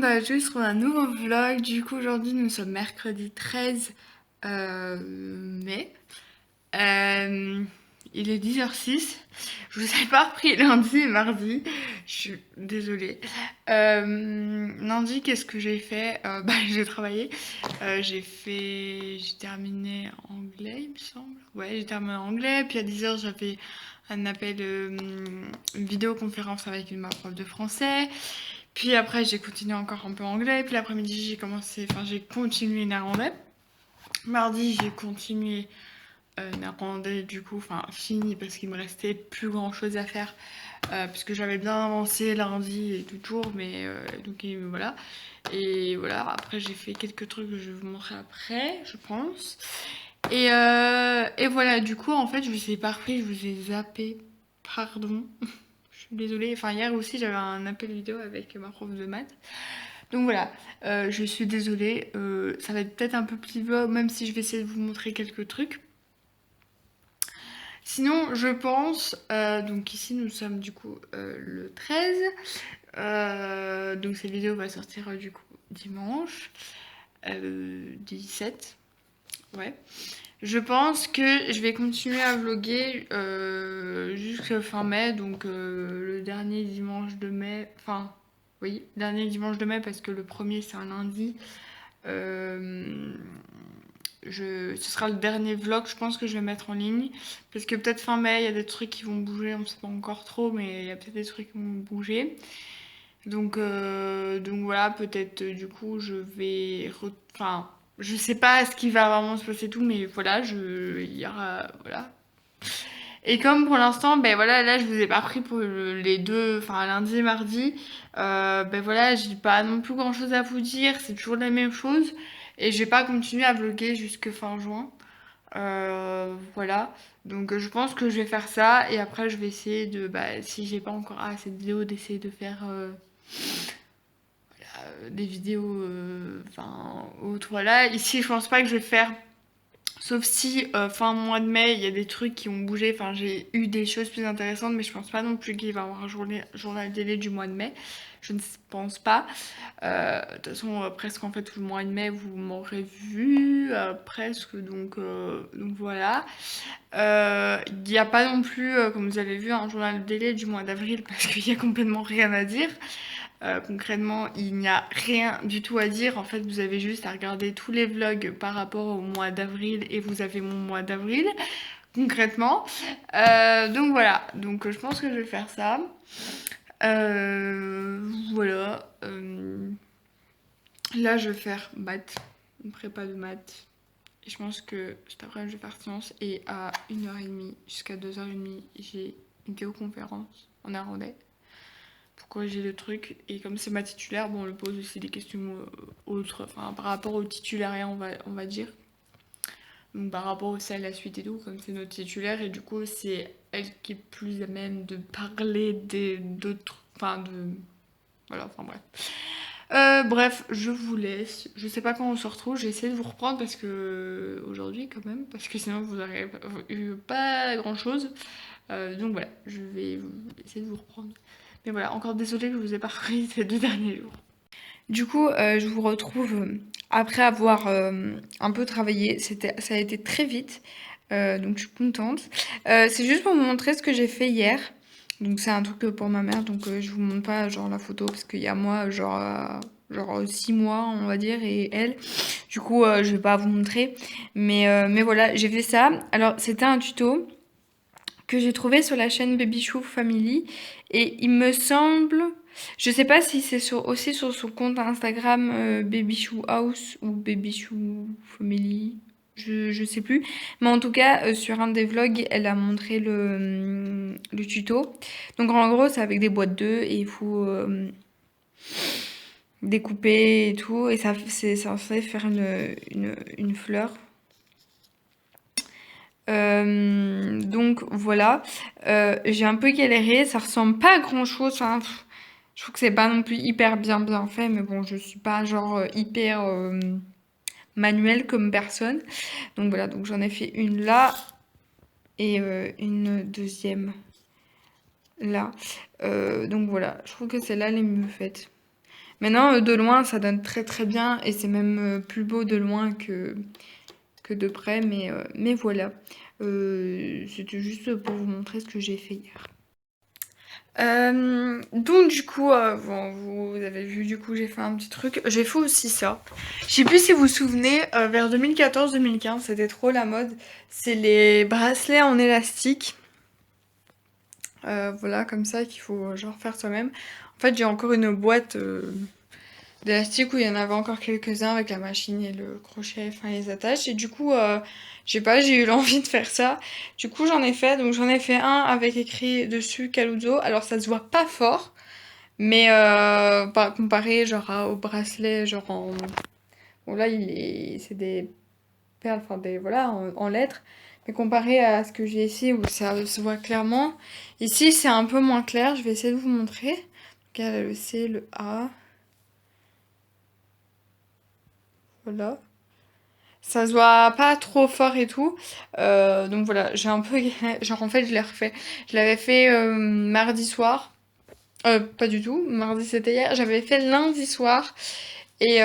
monde à tous pour un nouveau vlog. Du coup, aujourd'hui, nous sommes mercredi 13 mai. Euh, il est 10h06. Je vous ai pas repris lundi et mardi. Je suis désolée. Lundi, qu'est-ce que j'ai fait? J'ai travaillé. J'ai terminé anglais, il me semble. Ouais, j'ai terminé anglais. Puis à 10h, j'avais un appel, une vidéoconférence avec ma prof de français. Puis après, j'ai continué encore un peu anglais. Puis l'après-midi, j'ai continué néerlandais. Mardi, j'ai continué néerlandais, du coup, fini parce qu'il me restait plus grand chose à faire. Puisque j'avais bien avancé lundi et tout tour, mais donc voilà. Et voilà, après, j'ai fait quelques trucs que je vais vous montrer après, je pense. Et voilà, du coup, en fait, je vous ai pas repris, je vous ai zappé. Pardon. Je suis désolée. Enfin, hier aussi, j'avais un appel vidéo avec ma prof de maths. Donc voilà, je suis désolée. Ça va être peut-être un peu plus vlog, même si je vais essayer de vous montrer quelques trucs. Sinon, je pense, donc ici nous sommes du coup le 13. Donc cette vidéo va sortir du coup dimanche 17. Ouais. Je pense que je vais continuer à vlogger jusqu'à fin mai, donc le dernier dimanche de mai. Enfin, oui, dernier dimanche de mai parce que le premier c'est un lundi. Euh, Ce sera le dernier vlog, je pense que je vais mettre en ligne. Parce que peut-être fin mai, il y a des trucs qui vont bouger, on ne sait pas encore trop, mais il y a peut-être des trucs qui vont bouger. Donc voilà, peut-être du coup, enfin, je sais pas ce qui va vraiment se passer tout, mais voilà, il y aura, voilà. Et comme pour l'instant, ben voilà, là je vous ai pas pris pour les deux, enfin lundi et mardi, ben voilà, j'ai pas non plus grand chose à vous dire, c'est toujours la même chose. Et je vais pas continuer à vlogger jusque fin juin. Voilà. Donc je pense que je vais faire ça et après je vais essayer de, si j'ai pas encore assez de vidéos, d'essayer de faire des vidéos, autres. Voilà. Ici, je pense pas que je vais faire. Sauf si fin mois de mai, il y a des trucs qui ont bougé. Enfin, j'ai eu des choses plus intéressantes, mais je pense pas non plus qu'il va y avoir un journal télé du mois de mai. Je ne pense pas. De toute façon, presque en fait tout le mois de mai, vous m'aurez vu, presque. Donc voilà. Il n'y a pas non plus, comme vous avez vu, un journal télé du mois d'avril parce qu'il y a complètement rien à dire. Concrètement, il n'y a rien du tout à dire. En fait, vous avez juste à regarder tous les vlogs par rapport au mois d'avril et vous avez mon mois d'avril, concrètement. Donc voilà, donc je pense que je vais faire ça. Voilà. Là, je vais faire maths, une prépa de maths. Et je pense que cet après-midi, je vais faire sciences. Et à 1h30 jusqu'à 2h30, j'ai une vidéoconférence en néerlandais pour corriger le truc. Et comme c'est ma titulaire, bon, on lui pose aussi des questions autres, enfin par rapport au titulaire, on va dire. Donc par rapport aussi à la suite et tout, comme c'est notre titulaire, et du coup c'est elle qui est plus à même de parler d'autres, voilà, enfin bref. Bref, je vous laisse. Je sais pas quand on se retrouve. J'ai essayé de vous reprendre parce que aujourd'hui quand même, parce que sinon vous n'aurez eu pas grand chose. Donc voilà, je vais essayer de vous reprendre. Mais voilà, encore désolée que je vous ai pas repris ces 2 derniers jours. Du coup, je vous retrouve après avoir un peu travaillé. Ça a été très vite, donc je suis contente. C'est juste pour vous montrer ce que j'ai fait hier. Donc c'est un truc pour ma mère, donc je vous montre pas genre la photo parce qu'il y a moi genre 6 mois on va dire et elle. Du coup je vais pas vous montrer, mais voilà j'ai fait ça. Alors c'était un tuto que j'ai trouvé sur la chaîne Baby Chou Family et il me semble, je sais pas si c'est aussi sur son compte Instagram Baby Chou House ou Baby Chou Family. Je sais plus. Mais en tout cas, sur un des vlogs, elle a montré le tuto. Donc en gros, c'est avec des boîtes d'œufs et il faut découper et tout. Et ça, c'est censé faire une fleur. Donc voilà, j'ai un peu galéré, ça ressemble pas à grand chose, hein. Je trouve que c'est pas non plus hyper bien fait, mais bon, je suis pas genre hyper manuelle comme personne. Donc voilà, donc j'en ai fait une là et une deuxième là. Donc voilà, je trouve que celle-là elle est mieux faite. Maintenant, de loin, ça donne très très bien et c'est même plus beau de loin que de près, mais voilà. C'était juste pour vous montrer ce que j'ai fait hier. Donc du coup, bon, vous avez vu, du coup j'ai fait un petit truc. J'ai fait aussi ça. Je sais plus si vous vous souvenez, vers 2014-2015, c'était trop la mode. C'est les bracelets en élastique. Voilà, comme ça qu'il faut genre faire soi-même. En fait, j'ai encore une boîte d'élastique où il y en avait encore quelques-uns avec la machine et le crochet, enfin les attaches. Et du coup, je sais pas, j'ai eu l'envie de faire ça. Du coup, j'en ai fait. Donc j'en ai fait un avec écrit dessus Caluzo. Alors ça se voit pas fort, mais comparé genre au bracelet, genre en... Bon là, c'est des perles, enfin des... Voilà, en lettres. Mais comparé à ce que j'ai ici où ça se voit clairement, ici c'est un peu moins clair. Je vais essayer de vous montrer. Donc il y a le C, le A. Voilà. Ça se voit pas trop fort et tout. Donc voilà, j'ai un peu... Genre en fait, je l'ai refait. Je l'avais fait mardi soir. Pas du tout. Mardi, c'était hier. J'avais fait lundi soir. Et,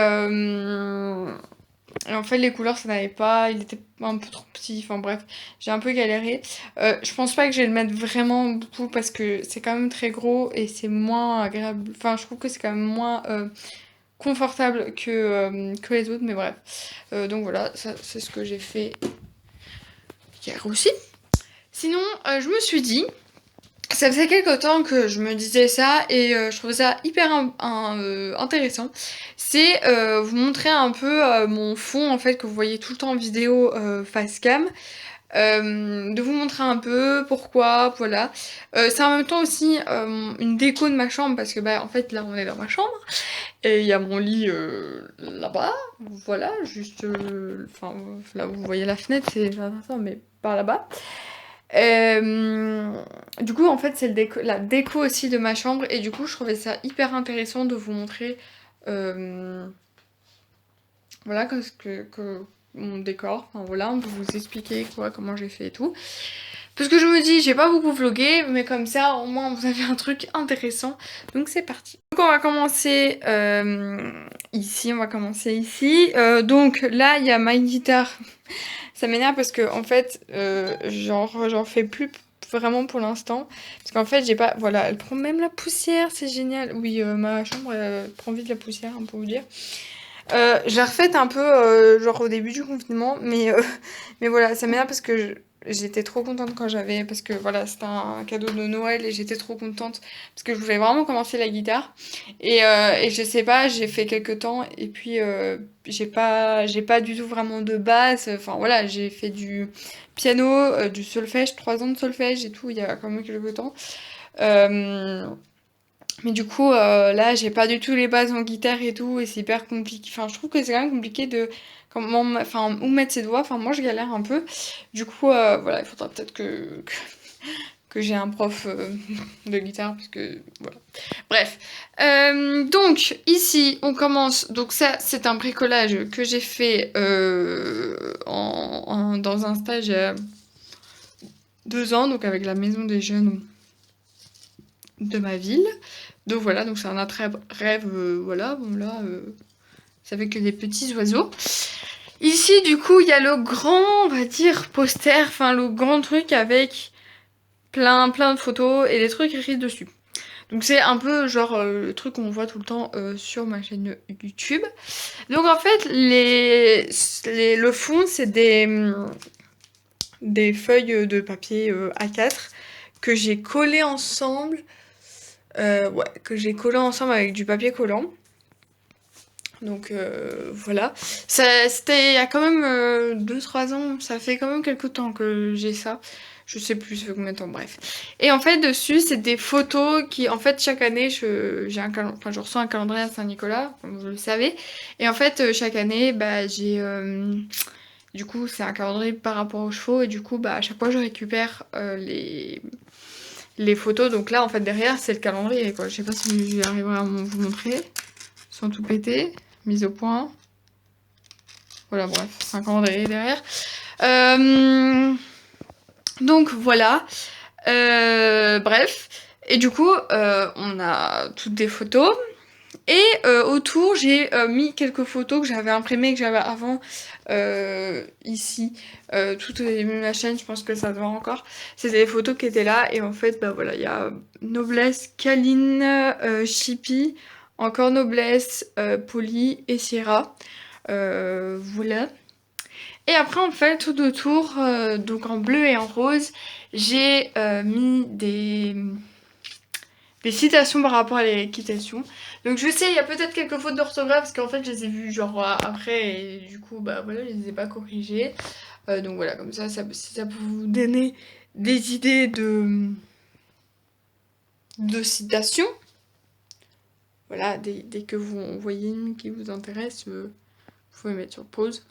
et en fait, les couleurs, ça n'allait pas. Il était un peu trop petit. Enfin bref, j'ai un peu galéré. Je pense pas que je vais le mettre vraiment beaucoup parce que c'est quand même très gros et c'est moins agréable. Enfin, je trouve que c'est quand même moins confortable que les autres. Mais bref. Donc voilà, ça c'est ce que j'ai fait hier aussi. Sinon, je me suis dit, ça faisait quelque temps que je me disais ça et je trouvais ça hyper intéressant. C'est vous montrer un peu mon fond en fait que vous voyez tout le temps en vidéo face cam. De vous montrer un peu pourquoi, voilà. C'est en même temps aussi une déco de ma chambre parce que bah en fait là on est dans ma chambre et il y a mon lit là-bas, voilà, juste, enfin là vous voyez la fenêtre, c'est ça, mais par là-bas. Euh, du coup, en fait, c'est la déco aussi de ma chambre. Et du coup, je trouvais ça hyper intéressant de vous montrer voilà, que mon décor. Enfin, voilà, on peut vous expliquer quoi, comment j'ai fait et tout. Parce que je me dis, j'ai pas beaucoup vlogué, mais comme ça, au moins, vous avez un truc intéressant. Donc, c'est parti. Donc, on va commencer ici. On va commencer ici. Donc, là, il y a ma guitare. Ça m'énerve parce que en fait, j'en fais plus vraiment pour l'instant. Parce qu'en fait, j'ai pas... Voilà, elle prend même la poussière, c'est génial. Oui, ma chambre, elle prend vite la poussière, on peut vous dire. Je l'ai refaite un peu, genre au début du confinement, mais voilà, ça m'énerve parce que j'étais trop contente quand j'avais... Parce que voilà, c'était un cadeau de Noël et j'étais trop contente parce que je voulais vraiment commencer la guitare. Et je sais pas, j'ai fait quelques temps et puis j'ai pas du tout vraiment de base. Enfin voilà, j'ai fait du piano, du solfège, 3 ans de solfège et tout il y a quand même quelques temps. Euh, mais du coup, là, j'ai pas du tout les bases en guitare et tout, et c'est hyper compliqué. Enfin, je trouve que c'est quand même compliqué de enfin, où mettre ses doigts. Enfin, moi, je galère un peu. Du coup, voilà, il faudra peut-être que j'ai un prof de guitare, parce que voilà. Bref. Donc, ici, on commence. Donc, ça, c'est un bricolage que j'ai fait dans un stage il y a 2 ans, donc avec la maison des jeunes de ma ville. Donc voilà, donc c'est un attrait rêve, voilà, bon là, c'est avec des petits oiseaux. Ici, du coup, il y a le grand, on va dire, poster, enfin le grand truc avec plein de photos et des trucs écrits dessus. Donc c'est un peu genre le truc qu'on voit tout le temps sur ma chaîne YouTube. Donc en fait, le fond, c'est des feuilles de papier A4 que j'ai collées ensemble. Ouais, que j'ai collé ensemble avec du papier collant. Donc voilà. C'était il y a quand même 2-3 ans, ça fait quand même quelques temps que j'ai ça. Je sais plus ça fait combien de temps, bref. Et en fait, dessus, c'est des photos qui, en fait, chaque année, je reçois un calendrier à Saint-Nicolas, comme vous le savez. Et en fait, chaque année, bah, j'ai... du coup, c'est un calendrier par rapport aux chevaux. Et du coup, bah, à chaque fois, je récupère les photos. Donc là, en fait, derrière, c'est le calendrier, quoi. Je sais pas si j'arriverai à vous montrer, sans tout péter. Mise au point. Voilà, bref, 5 calendrier derrière. Donc voilà. Bref. Et du coup, on a toutes des photos. Et autour, j'ai mis quelques photos que j'avais imprimées, que j'avais avant ici. Tout au début de la chaîne, je pense que ça se voit encore. C'était des photos qui étaient là. Et en fait, bah voilà, il y a Noblesse, Kaline, Chippy, encore Noblesse, Polly et Sierra. Voilà. Et après, en fait, tout autour, donc en bleu et en rose, j'ai mis des citations par rapport à l'équitation. Donc je sais, il y a peut-être quelques fautes d'orthographe parce qu'en fait je les ai vues genre après et du coup bah voilà, je les ai pas corrigées. Donc voilà, comme ça, si ça peut vous donner des idées de citations. Voilà, dès que vous voyez une qui vous intéresse, vous pouvez mettre sur pause.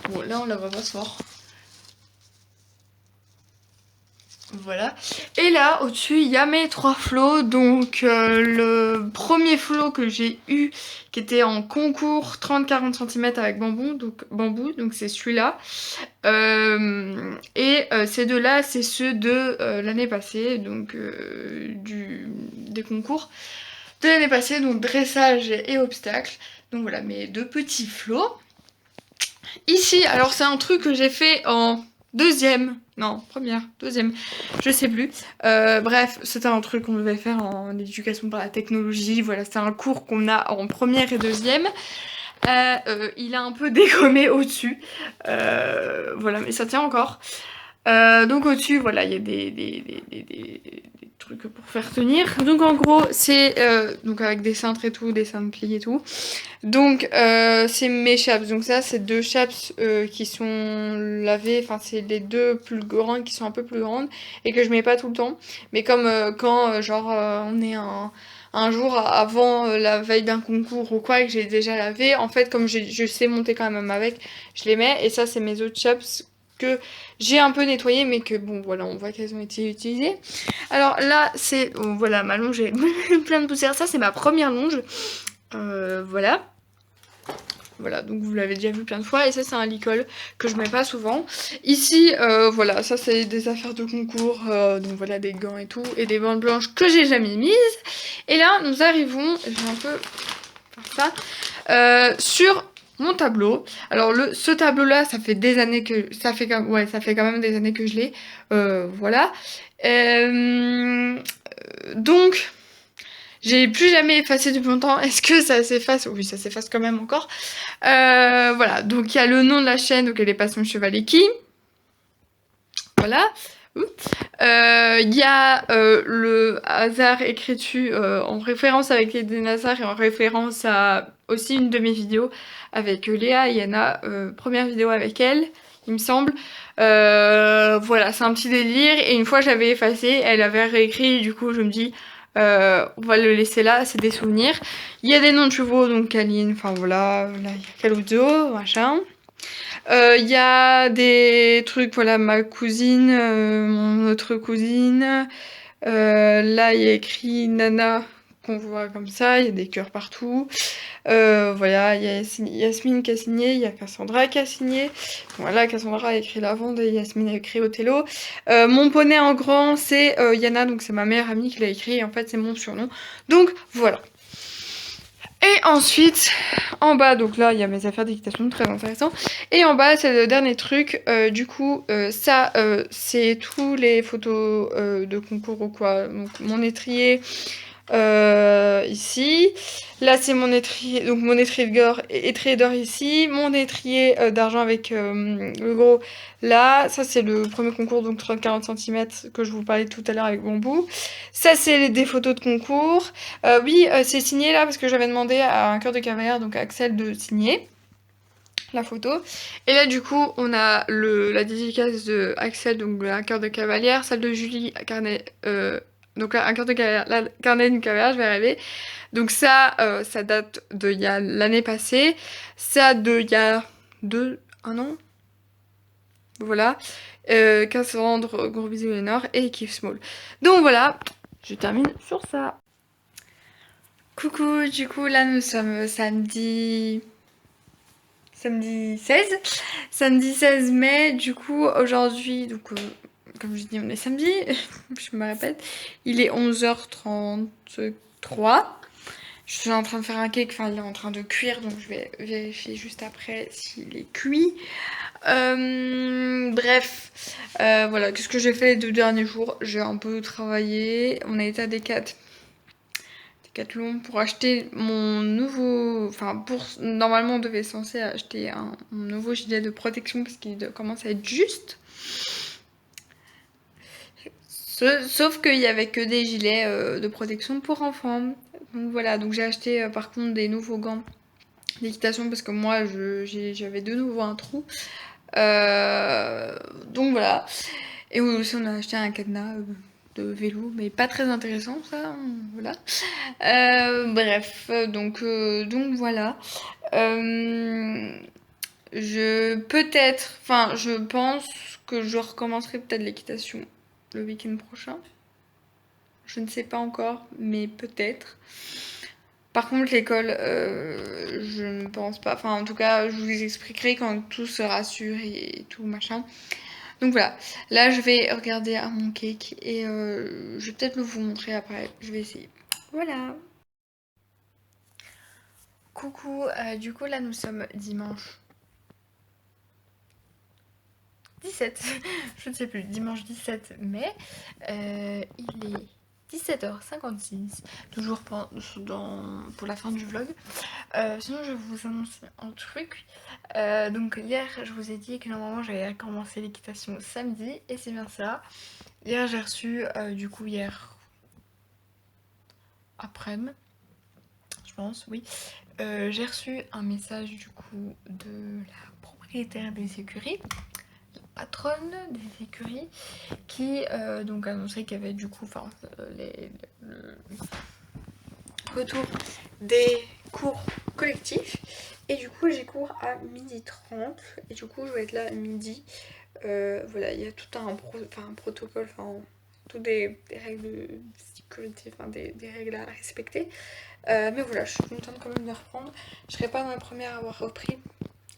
Bon là on la voit pas se fort. Voilà. Et là, au-dessus, il y a mes 3 flots. Donc, le premier flot que j'ai eu, qui était en concours 30-40 cm avec bambou, donc c'est celui-là. Ces deux-là, c'est ceux de l'année passée, donc des concours de l'année passée, donc dressage et obstacles. Donc voilà, mes 2 petits flots. Ici, alors c'est un truc que j'ai fait en deuxième, je sais plus. Bref, c'était un truc qu'on devait faire en éducation par la technologie. Voilà, c'est un cours qu'on a en première et deuxième. Il a un peu dégommé au-dessus. Voilà, mais ça tient encore. Donc au-dessus, voilà, il y a des trucs pour faire tenir. Donc en gros, c'est donc avec des cintres et tout, des cintres pliés et tout. Donc c'est mes chaps. Donc ça, c'est 2 chaps qui sont lavées. Enfin, c'est les 2 plus grandes qui sont un peu plus grandes et que je mets pas tout le temps. Mais comme quand genre on est un jour avant la veille d'un concours ou quoi et que j'ai déjà lavé, en fait comme je sais monter quand même avec, je les mets. Et ça, c'est mes autres chaps que j'ai un peu nettoyé mais que bon voilà, on voit qu'elles ont été utilisées. Alors là c'est voilà, ma longe est plein de poussière. Ça c'est ma première longe, voilà. Voilà, donc vous l'avez déjà vu plein de fois. Et ça c'est un licol que je mets pas souvent. Ici voilà, ça c'est des affaires de concours, donc voilà, des gants et tout, et des bandes blanches que j'ai jamais mises. Et là nous arrivons, je vais un peu faire ça, sur mon tableau. Alors ce tableau là, ça fait des années que ça fait quand même des années que je l'ai. Voilà. Donc j'ai plus jamais effacé depuis longtemps. Est-ce que ça s'efface? Oui, ça s'efface quand même encore. Voilà, donc il y a le nom de la chaîne, donc elle est Passion Chevalet qui. Voilà. Il y a le hasard écrit dessus en référence avec Eden Hazard et en référence à aussi une de mes vidéos avec Léa et Yana, première vidéo avec elle, il me semble. Voilà, c'est un petit délire et une fois j'avais effacé, elle avait réécrit, du coup je me dis on va le laisser là, c'est des souvenirs. Il y a des noms de chevaux, donc Kaline, enfin voilà, là il y a Caluzo, machin. Il y a des trucs, voilà, ma cousine, mon autre cousine. Là, il y a écrit Nana, qu'on voit comme ça, il y a des cœurs partout. Voilà, il y a Yasmine qui a signé, il y a Cassandra qui a signé. Voilà, Cassandra a écrit Lavande et Yasmine a écrit Othello. Mon poney en grand, c'est Yana, donc c'est ma meilleure amie qui l'a écrit, et en fait c'est mon surnom. Donc voilà. Et ensuite, en bas, donc là, il y a mes affaires d'équitation, très intéressant. Et en bas, c'est le dernier truc. Du coup, ça, c'est tous les photos de concours ou quoi. Donc, mon étrier, ici. Là, c'est mon étrier, donc mon étrier d'or ici. Mon étrier d'argent avec le gros là. Ça, c'est le premier concours, donc 30-40 cm que je vous parlais tout à l'heure avec bambou. Ça, c'est des photos de concours. Oui, c'est signé là parce que j'avais demandé à un cœur de cavalière, donc à Axel, de signer la photo. Et là, du coup, on a la dédicace de Axel, donc un cœur de cavalière, celle de Julie, carnet. Donc là, un cœur de cavalière, la carnet d'une cavalière, je vais arriver. Donc ça, ça date de il y a l'année passée. Ça de il y a un an. Voilà. Cassandre, gros bisous Lénore et Kif Small. Donc voilà, je termine sur ça. Coucou, du coup là nous sommes samedi 16. Samedi 16 mai, du coup aujourd'hui, donc comme je dis on est samedi, je me répète, il est 11h33. Je suis en train de faire un cake, enfin il est en train de cuire, donc je vais vérifier juste après s'il est cuit. Bref, voilà, qu'est-ce que j'ai fait les 2 derniers jours? J'ai un peu travaillé, on a été à Decathlon pour acheter mon nouveau... Enfin, normalement on devait censé acheter mon nouveau gilet de protection parce qu'il commence à être juste. Sauf qu'il y avait que des gilets de protection pour enfants. Donc voilà, donc j'ai acheté par contre des nouveaux gants d'équitation parce que moi j'avais de nouveau un trou. Donc voilà. Et aussi on a acheté un cadenas de vélo, mais pas très intéressant ça. Voilà. Bref, donc voilà. Je pense que je recommencerai peut-être l'équitation le week-end prochain. Je ne sais pas encore, mais peut-être. Par contre, l'école, je ne pense pas. Enfin, en tout cas, je vous expliquerai quand tout sera sûr et tout machin. Donc voilà. Là, je vais regarder à mon cake et je vais peut-être vous montrer après. Je vais essayer. Voilà. Coucou. Du coup, là, nous sommes dimanche 17. Je ne sais plus. Dimanche 17 mai. Il est 17h56, toujours pour la fin du vlog. Sinon, je vais vous annoncer un truc. Donc hier, je vous ai dit que normalement j'allais commencer l'équitation samedi, et c'est bien ça. Hier, j'ai reçu, du coup, hier après-midi, je pense, oui. J'ai reçu un message du coup de la propriétaire des écuries, patronne des écuries, qui donc annonçait qu'il y avait du coup, le retour des cours collectifs. Et du coup, j'ai cours à 12h30. Et du coup, je vais être là à midi. Voilà, il y a tout un protocole, toutes des règles de sécurité, des règles à respecter. Mais voilà, je suis contente quand même de reprendre. Je serai pas dans la première à avoir repris.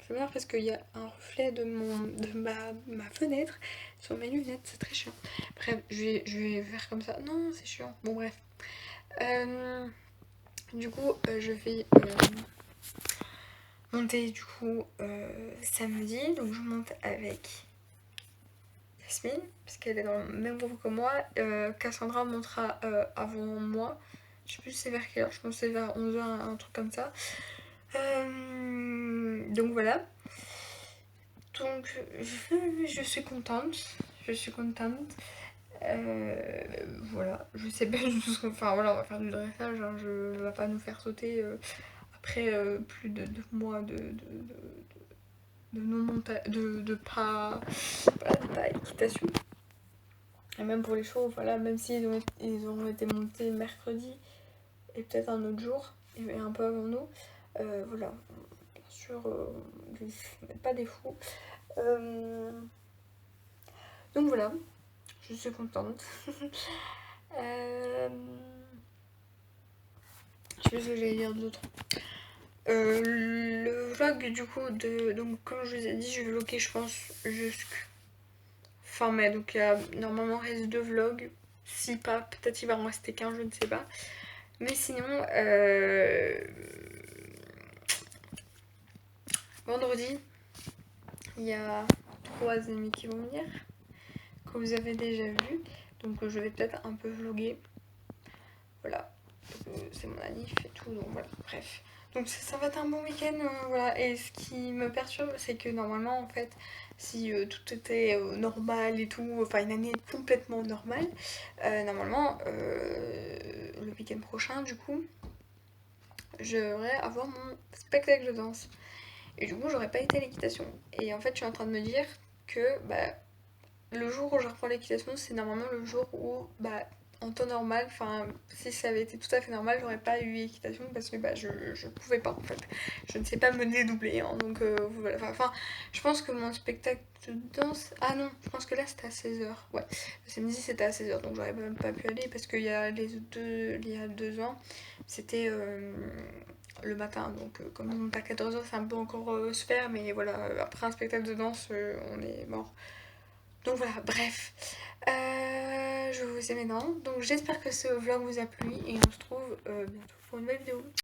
C'est bien parce qu'il y a un reflet de ma fenêtre sur mes lunettes, c'est très chiant. Bref, je vais faire comme ça. Non, c'est chiant. Bon, bref. Du coup, je vais monter du coup samedi. Donc, je monte avec Yasmine, parce qu'elle est dans le même groupe que moi. Cassandra montera avant moi. Je sais plus c'est vers quelle heure, je pense que c'est vers 11h, un truc comme ça. Donc voilà. Donc je suis contente. Je suis contente. Voilà. Je sais pas du tout. Enfin voilà, on va faire du dressage. Hein. Je vais pas nous faire sauter après plus de 2 mois de non-montage. De pas équitation. Et même pour les chevaux, voilà, même s'ils ont été montés mercredi et peut-être un autre jour, et un peu avant nous, voilà, bien sûr, pas des fous. Donc voilà, je suis contente. Je sais plus ce que j'allais dire d'autre. Le vlog du coup donc comme je vous ai dit, je vais vlogger je pense jusqu'à fin mai, donc il y a normalement reste 2 vlogs, si pas, peut-être il va en rester qu'un, je ne sais pas. Mais sinon, vendredi, il y a 3 amis qui vont venir, que vous avez déjà vu. Donc je vais peut-être un peu vlogger. Voilà. C'est mon anniv et tout, donc voilà, bref. Donc ça va être un bon week-end, voilà. Et ce qui me perturbe, c'est que normalement, en fait, si tout était normal et tout, enfin une année complètement normale, normalement, le week-end prochain, du coup, je devrais avoir mon spectacle de danse. Et du coup, j'aurais pas été à l'équitation. Et en fait, je suis en train de me dire que bah, le jour où je reprends l'équitation, c'est normalement le jour où, bah, en temps normal, enfin, si ça avait été tout à fait normal, j'aurais pas eu équitation parce que bah, je pouvais pas en fait. Je ne sais pas me dédoubler, hein, donc voilà. Enfin, je pense que mon spectacle de danse. Ah non, je pense que là c'était à 16h. Ouais, le samedi c'était à 16h, donc j'aurais même pas pu aller parce qu'il y a il y a 2 ans, c'était le matin, donc comme on monte à 14h, c'est un peu encore se faire, mais voilà, après un spectacle de danse, on est mort. Donc voilà, bref, je vous aime énormément. Donc j'espère que ce vlog vous a plu et on se trouve bientôt pour une nouvelle vidéo.